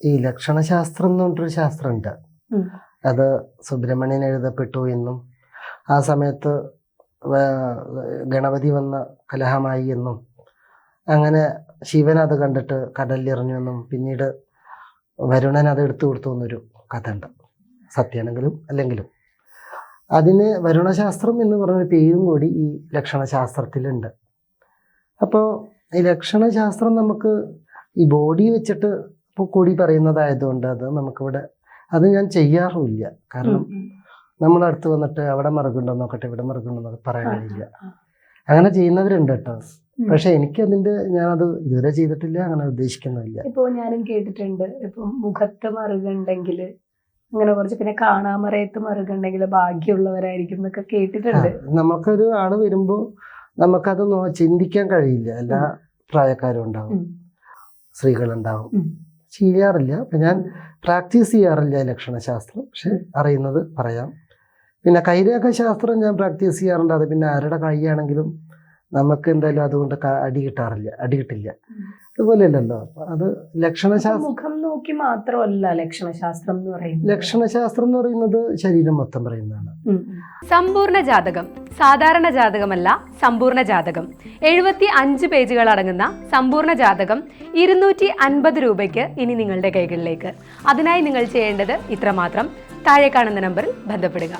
ഈ ലക്ഷണശാസ്ത്രം എന്ന് പറഞ്ഞൊരു ശാസ്ത്രമുണ്ട്. അത് സുബ്രഹ്മണ്യൻ എഴുതപ്പെട്ടു എന്നും ആ സമയത്ത് ഗണപതി വന്ന കലഹമായി എന്നും അങ്ങനെ ശിവൻ അത് കണ്ടിട്ട് കടലിലെറിഞ്ഞു എന്നും പിന്നീട് വരുണൻ അത് എടുത്തു കൊടുത്തു എന്നൊരു കഥ ഉണ്ട്. സത്യമാണെങ്കിലും അല്ലെങ്കിലും അതിന് വരുണശാസ്ത്രം എന്ന് പറഞ്ഞൊരു പേരും കൂടി ഈ ലക്ഷണശാസ്ത്രത്തിലുണ്ട്. അപ്പോൾ ഈ ലക്ഷണശാസ്ത്രം നമുക്ക് ഈ ബോഡി വെച്ചിട്ട് ഇപ്പോൾ കൂടി പറയുന്നതായതുകൊണ്ട് അത് നമുക്കിവിടെ അത് ഞാൻ ചെയ്യാറുമില്ല. കാരണം നമ്മളടുത്ത് വന്നിട്ട് അവിടെ മറുകുണ്ടോ നോക്കട്ടെ ഇവിടെ മറുകുണ്ടോ എന്നൊക്കെ പറയാൻ കഴിയില്ല. അങ്ങനെ ചെയ്യുന്നവരുണ്ട് കേട്ടോ. പക്ഷെ എനിക്കതിൻ്റെ ഞാനത് ഇതുവരെ ചെയ്തിട്ടില്ല, അങ്ങനെ ഉദ്ദേശിക്കുന്നില്ല. ഇപ്പോൾ ഞാനും കേട്ടിട്ടുണ്ട്, ഇപ്പം മുഖത്ത് മറുകുണ്ടെങ്കിൽ അങ്ങനെ കുറച്ച്, പിന്നെ കാണാമറയത്ത് മറുകുണ്ടെങ്കിൽ ഭാഗ്യമുള്ളവരായിരിക്കും എന്നൊക്കെ കേട്ടിട്ടുണ്ട്. നമുക്കൊരു ആള് വരുമ്പോൾ നമുക്കത് ചിന്തിക്കാൻ കഴിയില്ല. എല്ലാ പ്രായക്കാരും ഉണ്ടാവും, സ്ത്രീകളുണ്ടാവും. ചെയ്യാറില്ല, അപ്പം ഞാൻ പ്രാക്ടീസ് ചെയ്യാറില്ല ലക്ഷണശാസ്ത്രം. പക്ഷെ അറിയുന്നത് പറയാം. പിന്നെ കൈരേഖാശാസ്ത്രം ഞാൻ പ്രാക്ടീസ് ചെയ്യാറുണ്ട്. അത് പിന്നെ ആരുടെ കൈയാണെങ്കിലും നമുക്ക് എന്തായാലും അതുകൊണ്ട് അടി കിട്ടില്ല. അതുപോലെയല്ലല്ലോ. അത് ലക്ഷണശാസ്ത്രം മുഖം നോക്കി മാത്രമല്ല ലക്ഷണശാസ്ത്രം എന്ന് പറയുന്നത്. ലക്ഷണശാസ്ത്രം എന്ന് പറയുന്നത് ശരീരം മൊത്തം പറയുന്നതാണ്. സമ്പൂർണ്ണ ജാതകം സാധാരണ ജാതകമല്ല, സമ്പൂർണ്ണ ജാതകം 75 പേജുകൾ അടങ്ങുന്ന സമ്പൂർണ്ണ ജാതകം 250 രൂപയ്ക്ക് ഇനി നിങ്ങളുടെ കൈകളിലേക്ക്. അതിനായി നിങ്ങൾ ചെയ്യേണ്ടത് ഇത്രമാത്രം: താഴെ കാണുന്ന നമ്പറിൽ ബന്ധപ്പെടുക.